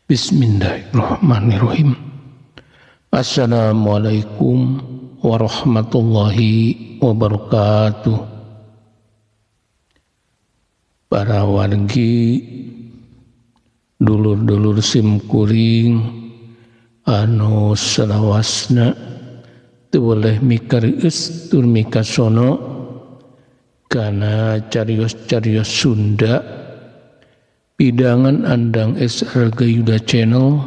Bismillahirrahmanirrahim. Assalamualaikum warahmatullahi wabarakatuh. Para wargi dulur-dulur simkuring anu selawasna teu boleh mikarius tur mikasono kana carios-carios Sunda pidangan andang SR Gayuda Channel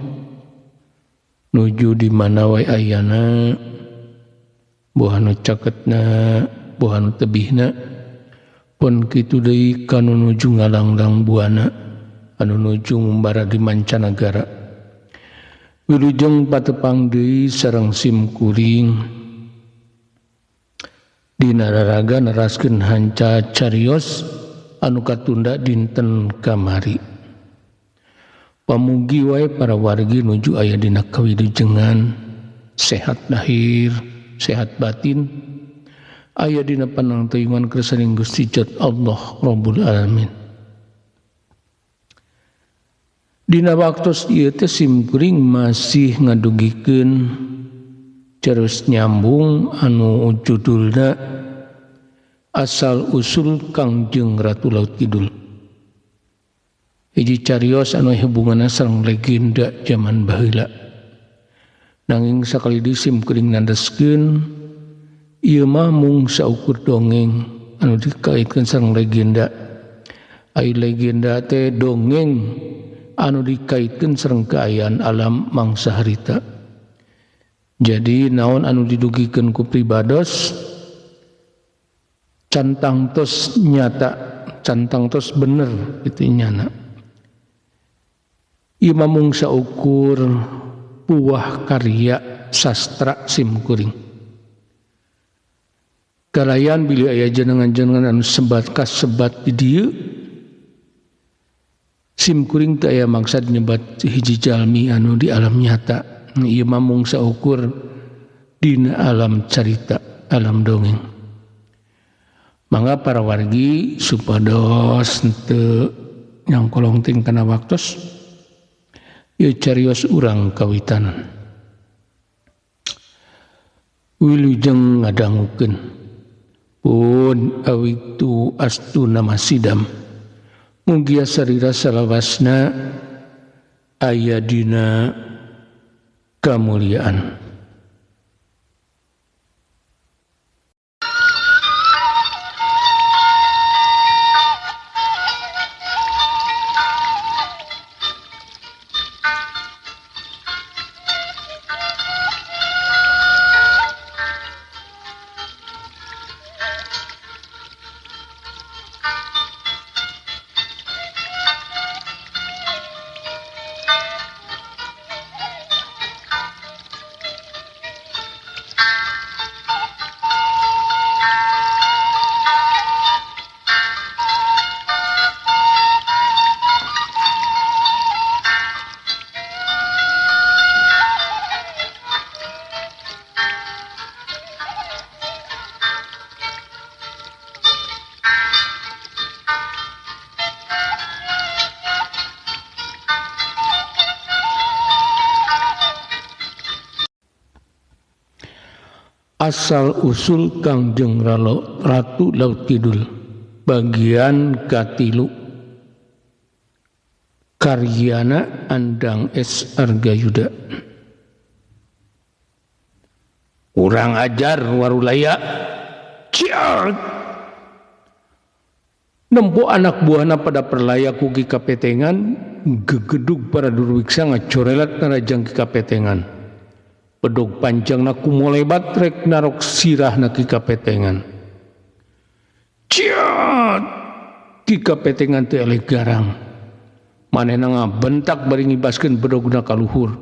nuju di mana wae ayana bohanu caketna bohanu tebihna pun kitu deui kanu nuju ngalanglang buana anu nuju ngumbara di mancanagara. Wilujeng patepang deui sareng simkuring dina raraga neraskeun hanca carios anu katunda dinten kamari. Pamugi wae para wargi nuju aya dina kawilujengan sehat lahir, sehat batin, aya dina panangteuingan kersaning Gusti Jat Allah Rabbul Alamin. Dina waktos ieu teh simkuring masih ngadugikeun terus nyambung anu judulna Asal Usul Kangjeng Ratu Laut Kidul. Hiji carios anu hubunganna sareng legenda zaman baheula. Nanging sakali simkuring nandeskeun ieu mah mung saukur dongeng anu dikaitkeun sareng legenda. Ai legenda teh dongeng anu dikaitkeun sareng kaayaan alam mangsa harita. Jadi naon anu didugikeun ku pribados cantang tos nyata, cantang tos bener itu nyana. Ieu mung saukur puah karya sastra simkuring. Kalayan bilih aya jenengan-jenengan anu sebat kasebat di dieu simkuring teu aya maksad nyebat hiji jalmi anu di alam nyata. Ieu mung saukur dina alam carita, alam dongeng. Mangga para wargi supados henteu nyangkolong ting kana waktos ieu carios urang kawitanan. Wilujeng ngadangukeun pun awitu astuna masidam mugia sarira salawasna aya dina kamuliaan. Asal Usul Kangjeng Ratu Laut Kidul bagian katilu karyana andang SR Gayuda. Urang ajar warulaya ciar nempo anak buahna pada perlaya kuki kapetengan gegedug para durwiksa ngacorelat narajang ki kapetengan. Pedog panjangna kumolebat rek narok sirahna ki kapetengan. Ciat ki kapetengan teh eleh garang. Manehna ngabentak bari ngibaskeun bedogna ka luhur.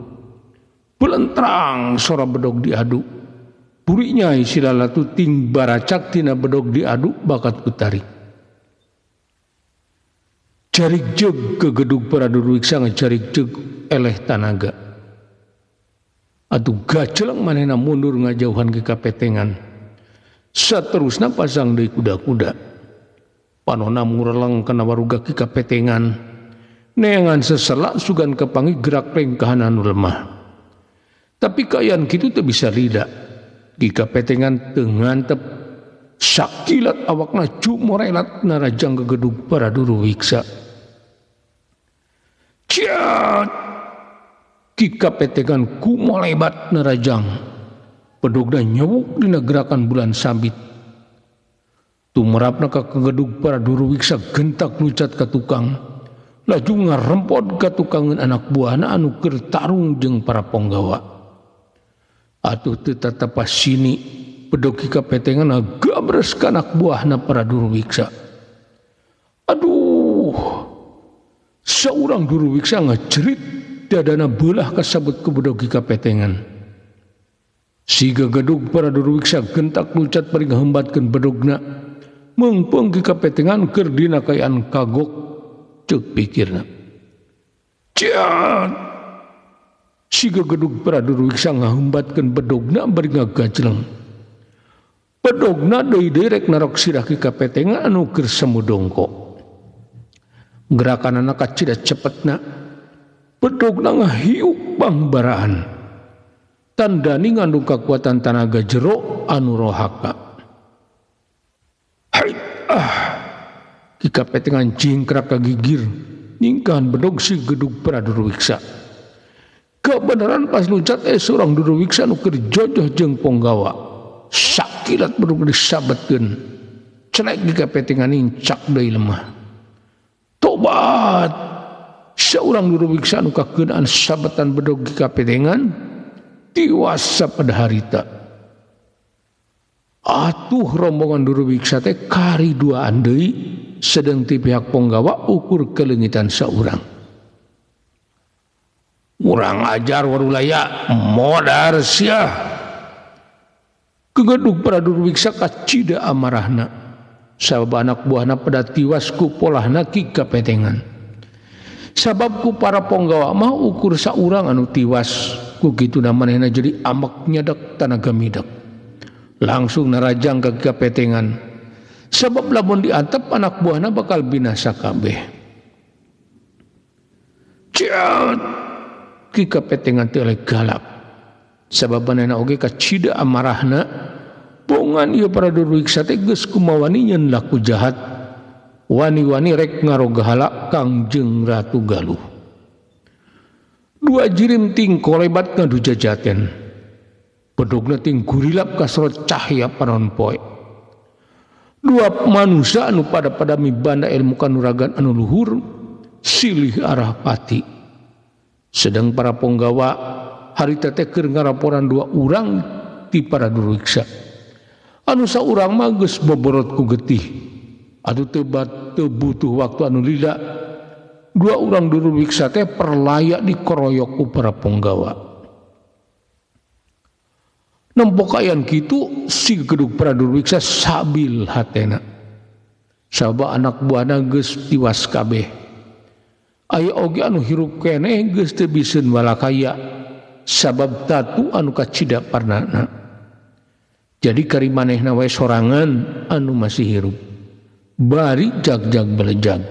Belentrang sora bedog diadu. Burinya silalatu ting baracak tina bedog diadu bakat kutarik. Carik jeg ke gedug para durwiksa ngacarik jeg eleh tanaga. Atuh gacelang manehna mundur ngajauhan ke kapetengan. Saterusna pasang deui kuda-kuda. Panonna mureleng kana waruga ki kapetengan. neangan seselak sugan kepangi gerak lengkahan anu lemah. Tapi kayan gitu teu bisa lidak. Jika petengan tengantep sakilat awakna cumorelat narajang gegedug para duru wiksa. Ciat kika petengan kumolebat narajang pedogna nyewuk dina gerakan bulan sabit. Tumerapna ka gegedug para duru wiksa gentak lucat ka tukang. Laju ngarempot ka tukangan anak buahna anu keur tarung jeung para ponggawa. Atuh teu tatapas sini pedog kika petengan gabres ka anak buahna para duru wiksa. Aduh, saurang duru wiksa ngajerit dadana beulah kasabut ku bedog kika petengan. Si gegedug para duru wiksa gentak lucat bari ngahembatkeun bedogna. Mengpeng kika petengan keur dina kayaan kagok ceuk pikirna. Ciat si gegedug para duru wiksa ngahembatkeun bedogna bari ngagajleng. Bedogna deui-deui rek narok sirah kika petengan anu keur samudongko. Gerakanana kacida cepetna. Bedogna ngahiuk bangbaraan. Tandani ngandung kakuatan tanaga jero anu rohaka. Kika petengan jingkrak kagigir ningkahan bedog si gedug para duru wiksa. Kebenaran pas lucat seorang duru wiksa nu keur jojoh jeung ponggawa. Sakilat bedog disabetkeun. Celek kika petengan incak deui lemah. Tobat. Seorang duru wiksa nu kakeunaan sabetan bedog kika petengan tiwas sapada harita. Atuh rombongan duru wiksa teh kariduaan deui sedang ti pihak ponggawa ukur kelengitan saurang. Urang ajar warulaya modar sia. Gegedug para duru wiksa kacida amarahna. Sabab anak buahna pada tiwas ku polahna kika petengan. Sabab ku para ponggawa mah ukur saurang anu tiwas ku kitu manehna jadi amek nyadak tanaga midak. Langsung narajang ke kika petengan. Sebab lamun diantep anak buahna bakal binasa kabeh. Ciat kika petengan teu eleh galak. Sabab manehna oge kacida amarahna. Pongan ieu para duru wiksa teh geus kumawani nyeun laku jahat. Wani-wani rek ngarogahala Kangjeng Ratu Galuh. Dua jirim ting kolebat ngadu jajaten. Bedogna ting gurilap kasrot cahya panon poe. Dua manusia anu pada mibanda ilmu kanuragan anu luhur silih arah pati. Sedang para ponggawa harita teh keur ngaraporan dua urang ti para duru wiksa. Anu saurang mah geus boborot ku getih. Atuh teu butuh waktu anu lila. Dua urang duru wiksa teh perlayak dikeroyok ku para ponggawa. Nempok ayan kitu si gedug para duru wiksa sabil hatena. Sabab anak buahna geus tiwas kabeh. Aya oge anu hirup keneh geus teu biseun walakaya sabab tatu anu kacida parnana. Jadi kari manehna wae sorangan anu masih hirup. Bari jag-jag belejag.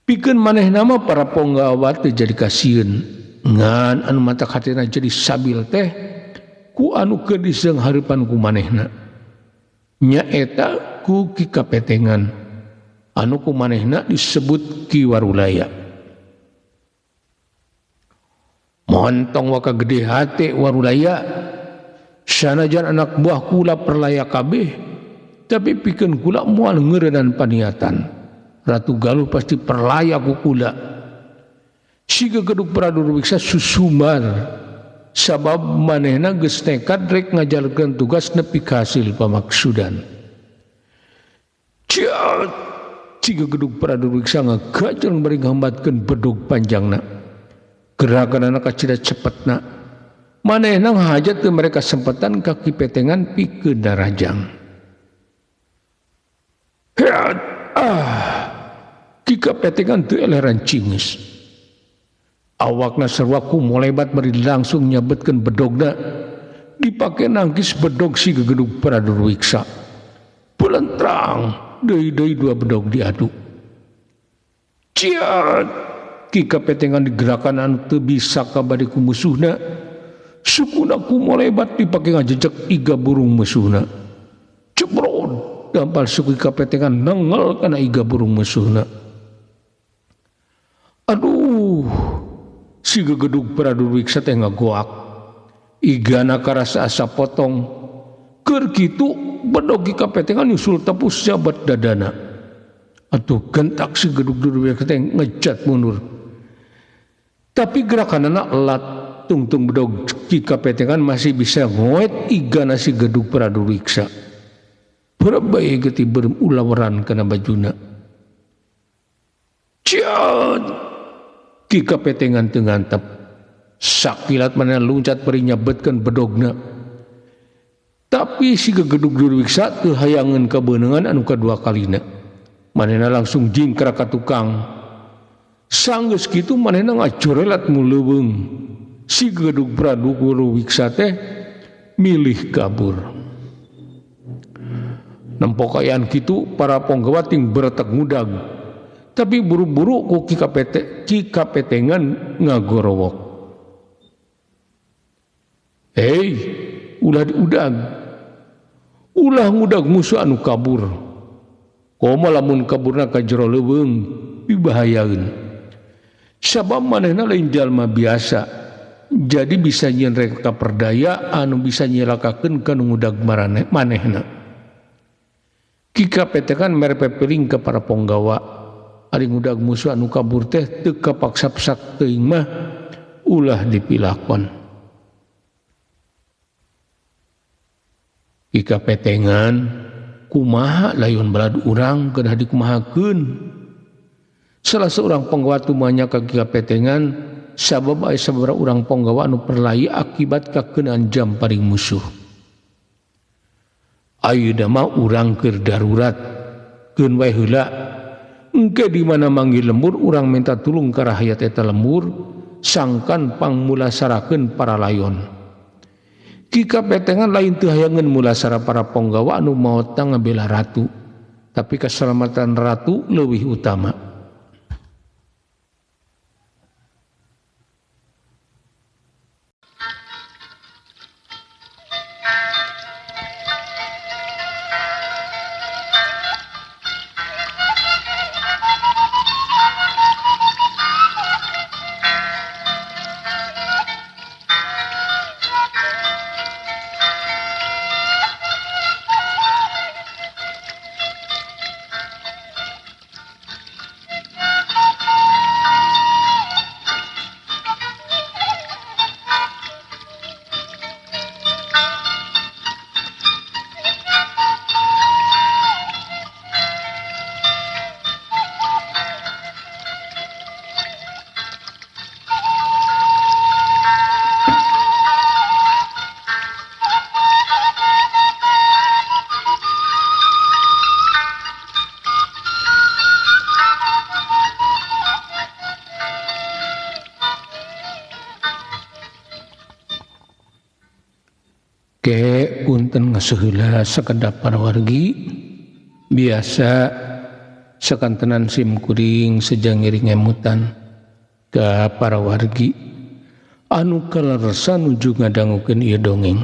Pikeun manehna mah para ponggawa teh jadi kasieun. Ngan anu mata hatena jadi sabil teh ku anu keur diseung hareupan ku manehna nyaeta ku kika petengan anu ku manehna disebut Ki Warulaya. Montong waka gede hate Warulaya sanajan anak buah kula perlaya kabeh tapi pikeun kula moal ngeureunaan paniatan Ratu Galuh pasti perlaya ku kula. Si gegedug para duru wiksa susumar sabab manehna geus nekat rek ngajalankeun tugas nepi ka hasil pamaksudan. Ciat ciga gedug para duru wiksa ngagajeng bari ngahambatkeun bedog panjangna. Gerakanana kacida cepetna. Manehna ngahajat teu mereka sempetan kaki petengan pikeun narajang. Kika petengan teu eleh rancingeus. Awakna sarwaku molebat bari langsung nyabetkeun bedogna. Dipake nangkis bedog si gegedug para duru wiksa. Pelentrang deui-deui dua bedog diadu. Ciat ki kapetengan digerakan anu teu bisa kabade ku musuhna, sukuna kumolebat dipake ngajejek iga burung musuhna. Cebrod dampal suku kapetengan nengel kana iga burung musuhna. Aduh, si gegedug Pradurwiksa teh ngagoak. Igana karasa asa potong. Keur kitu bedogi kapetengan nyusul tepus jabat dadana. Atuh gentak si gedug Durwiksa teh ngejat mundur. Tapi gerakanana elat tungtung bedog ki kapetengan masih bisa ngoet igana si gedug Pradurwiksa. Berbae geti berulawaran kana bajuna. Ciat ki kapetengan teu ngantep. Sakilat manehna luncat bari nyabetkeun bedogna. Tapi si gegedug Durwiksa teu hayangeun kabeunangan anu kadua kalina. Manehna langsung jingkrak ka tukang. Sanggeus kitu manehna ngacorelat muleuweung. Si gegedug Pradurwiksa teh milih kabur. Nempokayaan kitu para ponggawa ting beretek ngudag. Tapi buru-buru ku ki kapetengan ngagorowok. Hei, ulah diudag. Ulah ngudag musuh anu kabur. Komo lamun kaburna ka jero leuweung dibahayaeun. Sabab manehna lain jalma biasa. Jadi bisa nyieun reka perdaya anu bisa nyelakakeun kana ngudag manehna. Ki kapetengan mere pepeling ka para ponggawa. Ari ngudag musuh anu kabur teh teu kapaksa-paksa teuing mah ulah dipilakon. Ki kapetengan kumaha layon balad urang kedah dikumahakeun. Salah seorang ponggawa tumanya ka ki kapetengan sabab aya sababaraha urang ponggawa anu perlayi akibat kakeunaan jam paring musuh. Ayeuna mah urang keur darurat keun wae heula engke di mana manggil lembur urang minta tulung ka rakyat eta lembur sangkan pangmulasarakeun para layon. Ki kapetengan lain teu hayangeun mulasara para ponggawa anu maota ngabela ratu, tapi keselamatan ratu leuwih utama. Ke punten ngaseheula sakedap para wargi biasa sakantenan sim kuring sejangiri ngemutan ka para wargi anu kaleresan nuju ngadangukeun ieu dongeng.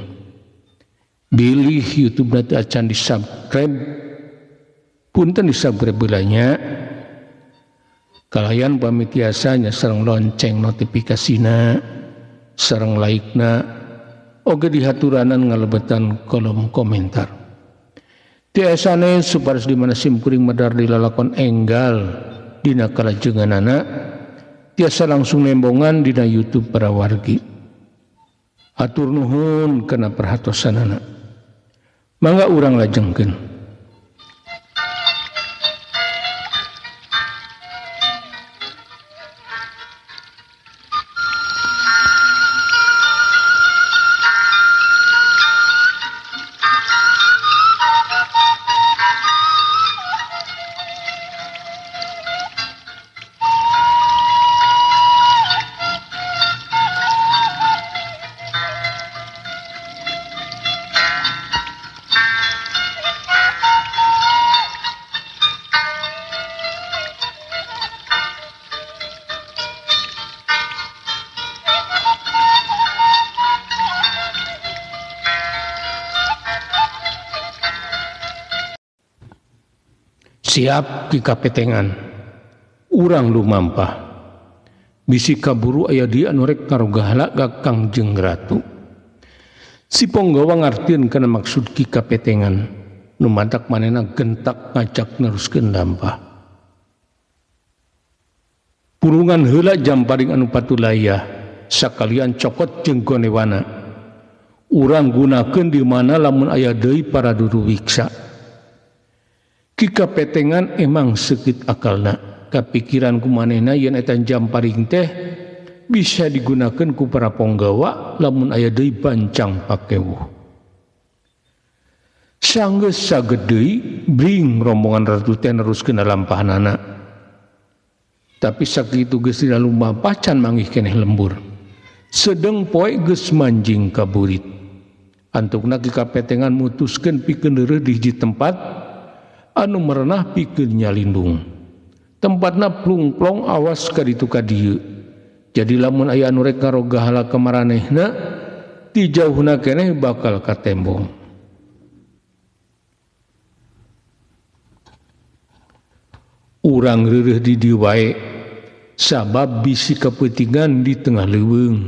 Bilih YouTube nanti acan di-subscribe, punten di-subscribe belanya kalayan pamitiasanya sareng lonceng notifikasina sareng like-na oge dihaturanan ngalebetan kolom komentar. Tiasane supados di mana sim kuring medar di lalakon enggal dina kalajenganana tiasa langsung nembongan dina YouTube para wargi. Hatur nuhun kana perhatosanana. Mangga urang lajengkeun. Siap ki kapetengan urang lumampah bisi kaburu aya dia anu rek karogahala ka Kangjeng Ratu. Si Ponggawa ngartieun kana maksud ki kapetengan nu madak manehna gentak ngajak neruskeun lampah. Purungan heula Jamparing anu patulayah sakalian cokot jeung gonewana. Urang gunakeun di mana lamun aya deui para duru wiksa. Ki kapetengan emang seukit akalna, kapikiran ku manehna yen eta Jamparing teh bisa digunakan ku para Ponggawa lamun aya deui bancang pakewuh. Sanggeus saged deui bring rombongan ratu teh neruskeun lampahanana. Tapi sakitu geus lumampah can manggih keneh lembur. Sedeng poe geus manjing ka burit. Antukna ki kapetengan mutuskeun pikeun leureut di hiji tempat anu merenah pikeun nyalindung. Tempatna plung-plong awas ka ditu ka dieu. Jadi lamun aya anu rek karogahala ka maranehna ti jauhna keneh bakal katembong. Urang reureuh di dieu wae sabab bisi kapentingan di tengah leuweung.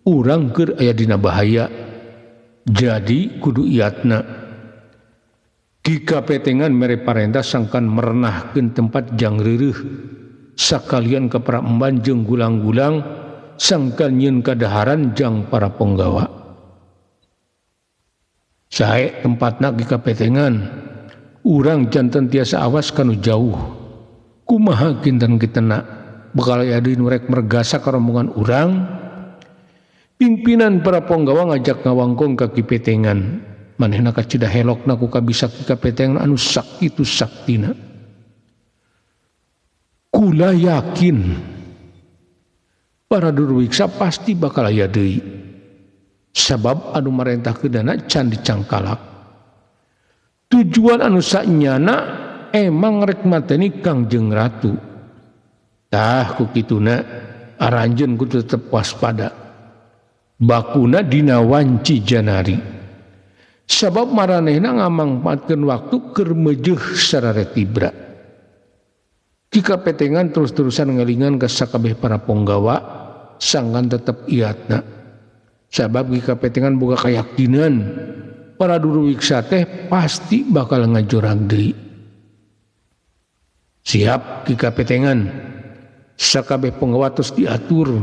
Urang keur aya dina bahaya. Jadi kudu iatna. Ki kapetengan mere parentah sangkan merenahkeun tempat jang reureuh sakalian ka para emban jeung gulang-gulang sangkan nyieun kadaharan jang para Ponggawa. Sae tempatna ki kapetengan urang janten tiasa awas kanu jauh. Kumaha kinten kitena bakal aya deui nu rek mergasa ka rombongan urang. Pimpinan para Ponggawa ngajak ngawangkong ka kipetengan. Manehna kacida helokna ku kabisa ki kapetengan anu sakitu saktina. Kula yakin para durwiksa pasti bakal aya deui. Sabab anu marentahkeunana can dicangkalak. Tujuan anu saknyana emang rek mateni Kangjeng Ratu. Tah ku kituna aranjeun kudu tetep waspada. Bakuna dina wanci janari. Sabab maranehna ngamangpaatkeun waktu keur meujeuh sarare tibra. Ki kapetengan terus-terusan ngelingan ka sakabeh para Ponggawa sangkan tetep iatna. Sabab ki kapetengan boga kayakinan para duru wiksa teh pasti bakal ngajorang deui. Siap ki kapetengan sakabeh Ponggawa tos diatur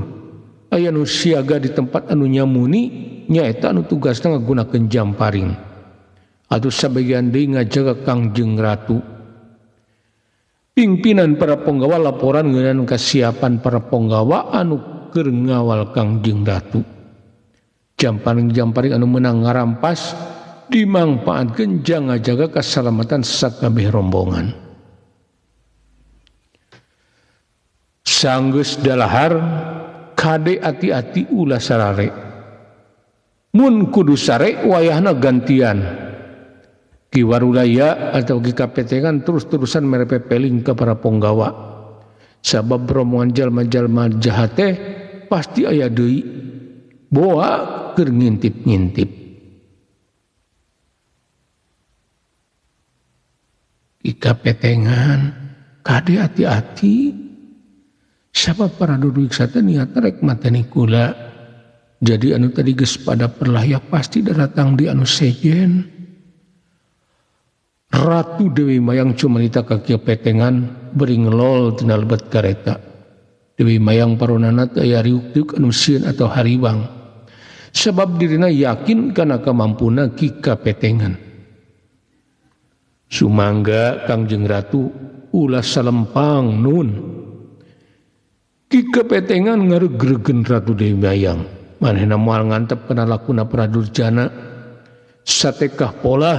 aya nu siaga di tempat anu nyamuni nyaeta anu tugasna ngagunakeun Jamparing atuh sabagian deui ngajaga Kangjeng Ratu. Pimpinan para Ponggawa laporan ngeunaan kasiapan para Ponggawa anu keur ngawal Kangjeng Ratu. Jamparing-jamparing anu meunang ngarampas dimangpaatkeun jang ngajaga kasalamatan sakabeh rombongan. Sanggeus dalahar kade ati-ati ulah sarare. Mun kudu sare wayahna gantian. Ki warudaya atau ki kapetengan terus-terusan merepepeling ke para Ponggawa. Sabab rombongan jalma-jalma jahat teh pasti aya deui. Boa keur ngintip-ngintip. Ki kapetengan kade ati-ati. Sabab para duru wiksa teh niatna rek mateni kula. Jadi anu tadi geus pada perlaya pasti datang di anu sejen. Ratu Dewi Mayang cumanita ka kapetengan beri ngelol tina lebet kareta. Dewi Mayang paronana teh aya riuk-riuk anu sieun atau hariwang. Sabab dirina yakin kana kamampuna ki kapetengan. Sumangga Kangjeng Ratu ulah salempang nun. Ki kapetengan ngaregregen Ratu Dewi Mayang. Manehna moal ngantep kana lakuna Pradurjana. Satekah pola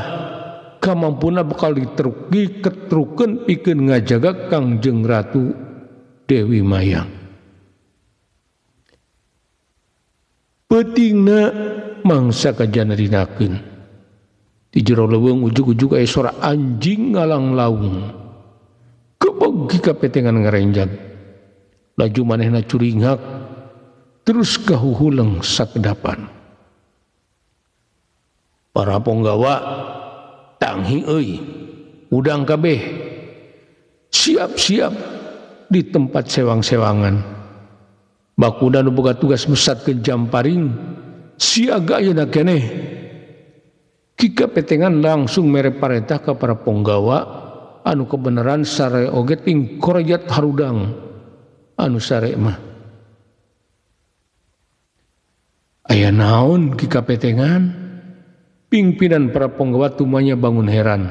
kamampuna bakal ketrukeun pikeun ngajaga Kangjeng Ratu Dewi Mayang. Peutingna mangsa kajanarinakeun. Di jero leuweung ujug-ujug aya suara anjing ngalang laung. Kebog ki kapetengan ngarenjag. Laju manehna curinghak terus kahuhuleng sakedapan. Para Ponggawa tanghi euy udang kabeh siap-siap di tempat sewang-sewangan. Bakuda nu boga tugas mesat ke Jamparing siaga ayeuna keneh. Ki kapetengan langsung mere parentah ka para punggawa anu kebenaran sare oge ting korajat harudang anu sare mah. Aya naon ki kapetengan? Pimpinan para punggawa tumanya bangun heran.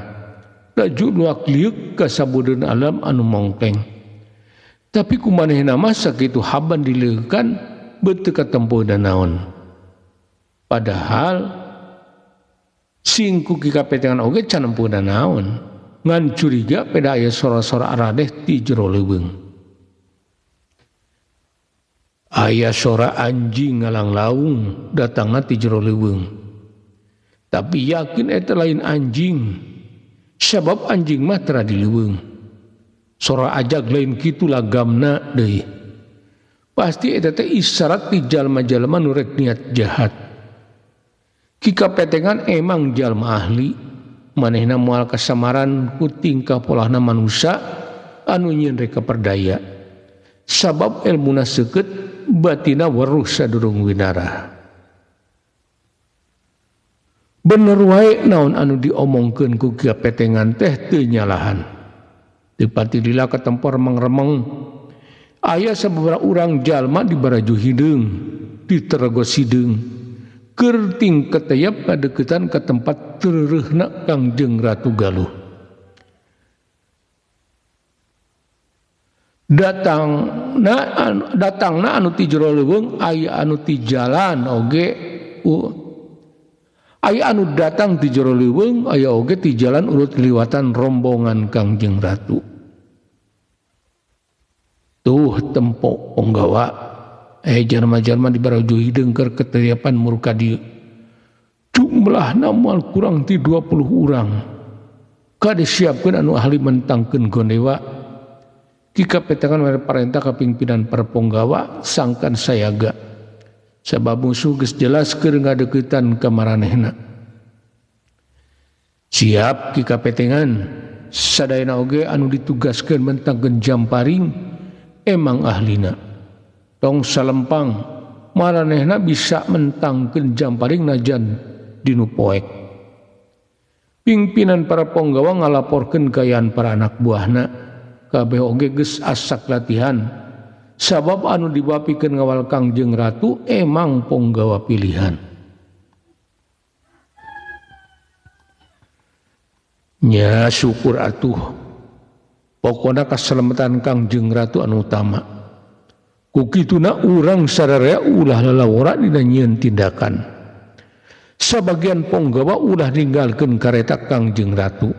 Laju nuak liuk ka sabudeun alam anu mongkeng. Tapi kumanehna masa kitu haban dileukeun beuteuk katempo naon. Padahal singku ki kapetengan oge can empuna naon. Ngan curiga peda aya sora-sora aradeh ti jero leuweung. Aya sora anjing ngalang laung datangna ti jero leuweung. Tapi yakin eta lain anjing. Sebab anjing mah tara di leuweung. Sora ajag lain kitu lagamna deui. Pasti eta teh isyarat ti jalma-jalma nu rek niat jahat. Ki kapetengan emang jalma ahli, manehna moal kasamaran ku tingkah polahna manusia anu nyieun rek kaperdaya. Sabab elmuna seukeut, batina weruh sadurung winara. Bener wae naon anu diomongkeun ku ki kapetengan teh teu nyalahan. Dipati lila ketempor remeng-remeng. Aya sababaraha urang jalma di baraju hideung, di Terego Sideung, keur ting keteyap kadeuketan ka tempat tereureuna Kangjeng Ratu Galuh. Datangna anu ti jero leuweung aya anu ti jalan oge aya anu datang ti jero leuweung aya oge ti jalan urut liwatan rombongan Kangjeng Ratu. Tuh tempo punggawa jalma-jalma di baraju hideung keur keteyapan murka dieu. Jumlahna moal kurang ti 20 urang. Kade siapkeun anu ahli mentangkeun gondewa. Ki kapetengan mere parentah ka pimpinan para punggawa sangkan sayaga. Sabab musuh geus jelas keur ngadeuketan ka maranehna. Siap ki kapetengan, sadayana oge anu ditugaskeun mentangkeun Jamparing emang ahlina. Tong salempang maranehna bisa mentangkeun Jamparing najan dinu poek. Pimpinan para punggawa ngalaporkeun gayaan para anak buahna, kabeh oge geus asak latihan. Sabab anu dibapikeun ngawal Kangjeng Ratu emang punggawa pilihan. Nya syukur atuh. Pokona kaselamatan Kangjeng Ratu anu utama. Kukituna urang sararea ulah lalawora dina nyieun tindakan. Sabagian punggawa ulah ninggalkeun kareta Kangjeng Ratu.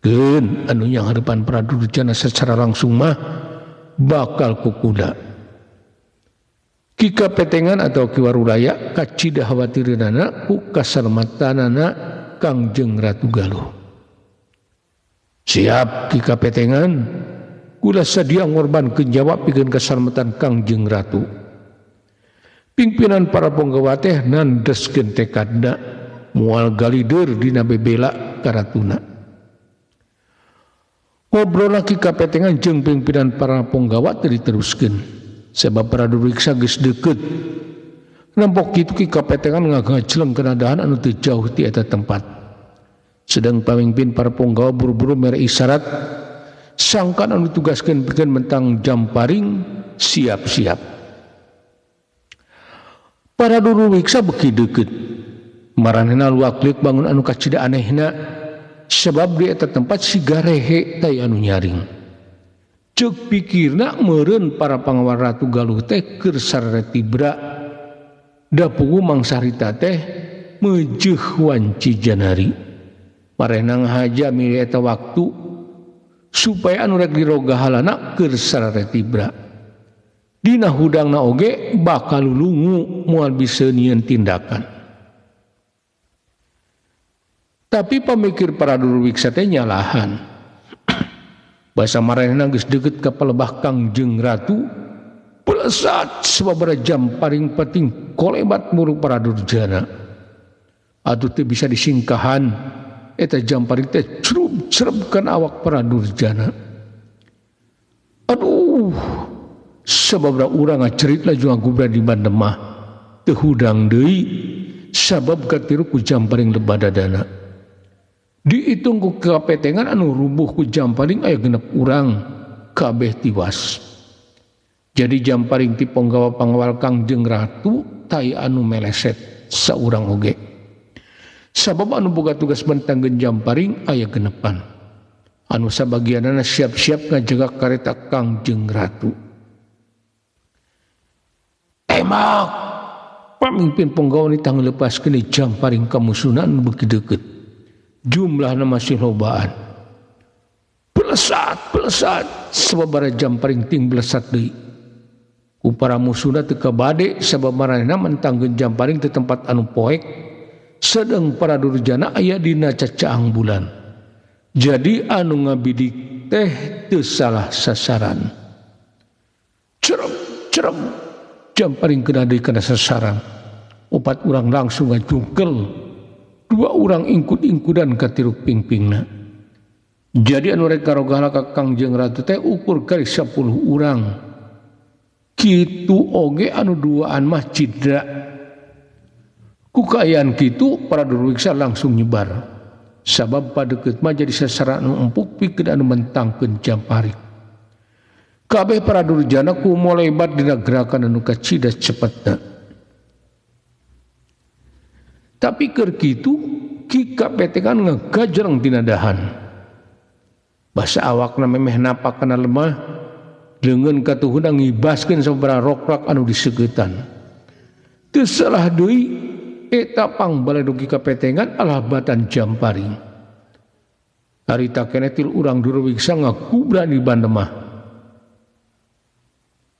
Keun anu nyanghareupan Pradurjana secara langsung mah bakal kukuda. Ki kapetengan atau ki warudaya kacida khawatireunana ku kasalamatanana Kangjeng Ratu Galuh. Siap ki kapetengan kula sadia ngorbankeun nyawa pikeun kasalamatan Kangjeng Ratu. Pimpinan para punggawa teh nandeskeun tekadna moal galideur dina bebela ka ratuna. Ngobrol ki kapetengan jeung pimpinan para punggawa teu diteruskeun sebab Praduriksa geus deukeut. Nampok kitu ki kapetengan ngagajleng kenadahan anu teu jauh ti eta tempat. Sedang pamimpin para punggawa buru-buru mere isyarat sangkan anu tugaskeun pikeun mentang Jamparing siap-siap. Para Praduriksa beki deukeut. Maranehna luak-liuk bangun anu kacida anehna sebab di eta tempat sigarehe teh anu nyaring. Ceuk pikirna meureun para pangawal Ratu Galuh teh keur sarere tibra da puguh mangsarita teh meujeuh wanci janari. Marehna ngahaja milih eta waktu supaya anu rek dirogahalana keur sarere tibra. Dina hudangna oge bakal lulungu moal bisa nyieun tindakan. Tapi pamikir para Pradurwiksa teh nyalahan. Basa marehna geus deukeut ka palebah Kangjeng Ratu, pelesat sababaraha Jamparing pating kolebat murug Pradurjana. Atuh teu bisa disingkahan eta Jamparing teh crub-creb kana awak Pradurjana. Aduh, sababra urang ngacerit laju ngagubra di Bandemah teu hudang deui sabab katiru ku Jamparing lebadadana. Diitung ku kapetengan anu rubuh ku Jamparing aya genep urang kabeh tiwas. Jadi Jamparing ti penggawa pangawal Kangjeng Ratu tai anu meleset saurang oge. Sabab anu boga tugas mentangkeun Jamparing aya genepan. Anu sabagianana siap-siap ngajaga kareta Kangjeng Ratu. Emak pamimpin penggawa ni tang lepaskeun ni Jamparing ka musuhna anu beuki deukeut. Jumlahna masih lobaan. Pelesat sababaraha Jamparing ting belesat deui. Ku para musuhna teu kabade sabab maranehna mentangkeun Jamparing teu tempat anu poek. Sedeng para durjana aya dina cacaang bulan. Jadi anu ngabidik teh teu salah sasaran. Cerem Jamparing kena deui kana sasaran. 4 urang langsung ngajungkel, 2 urang ingkud-ingkudan ka tiruk pingpingna. Jadi anu rek karogahna ka Kangjeng Ratu teh ukur kali 10 urang. Kitu oge anu duaan mah cidra. Ku kaayaan kitu para durwiksa langsung nyebar. Sabab padeukeut mah jadi sasaran anu empuk pikeun anu mentangkeun Jamparing. Kabeh para durjana ku molebat dina gerakan anu kacida cepetna. Tapi keur kitu ki kapetengan ngagajreng tina dahan. Basa awakna memeh napak kana lemah, leungeun katuhuna ngibaskeun sababaraha rokrak anu diseugeuttan. Teu salah deui eta pangbaledogi kapetengan alabatan Jamparing. Harita keneh til urang durwiksa ngagubra di Bandemah.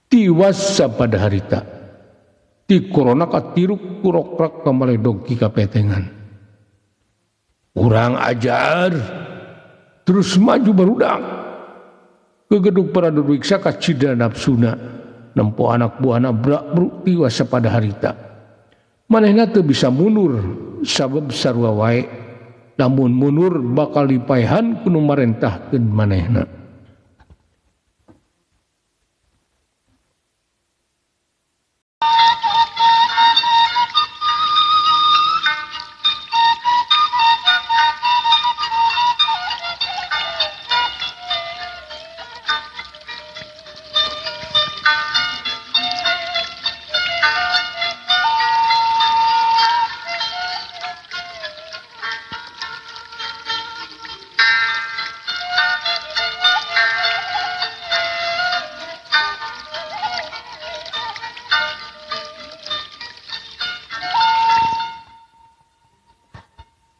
Tiwas sapada harita. Ti korona katiruk kurokrak pambaledogi kapetengan. Urang ajar terus maju barudak ke gedung para durwiksa kacida nafsuna nempo anak buahna brak-bruk tiwas sapada harita. Manehna teu bisa mundur sabab sarua wae, namun mundur bakal dipaehan ku nu marentahkeun manehna.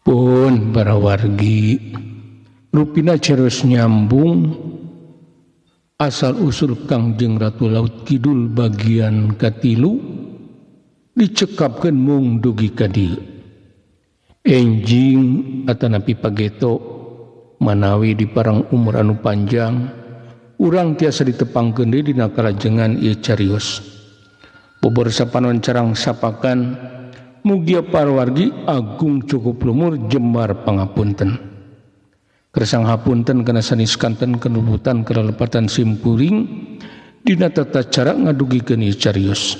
Pun para wargi rupina ceros nyambung asal usul Kangjeng Ratu Laut Kidul bagian katilu dicekapkeun mung dugi ka dieu. Enjing atanapi pageto manawi di parang umur anu panjang urang tiasa ditepangkeun deui dina kalajengan ieu carios. Bobor sapanon carang sapakan mugia parwargi agung cukup lumur jembar pangapunten. Kersang hapunten kana sanis kanten kenubutan kelelepatan simkuring dina tata cara ngadugikeun ieu carios.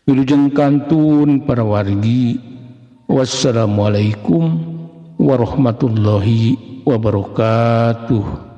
Wilujeng kantun para wargi. Wassalamualaikum warahmatullahi wabarakatuh.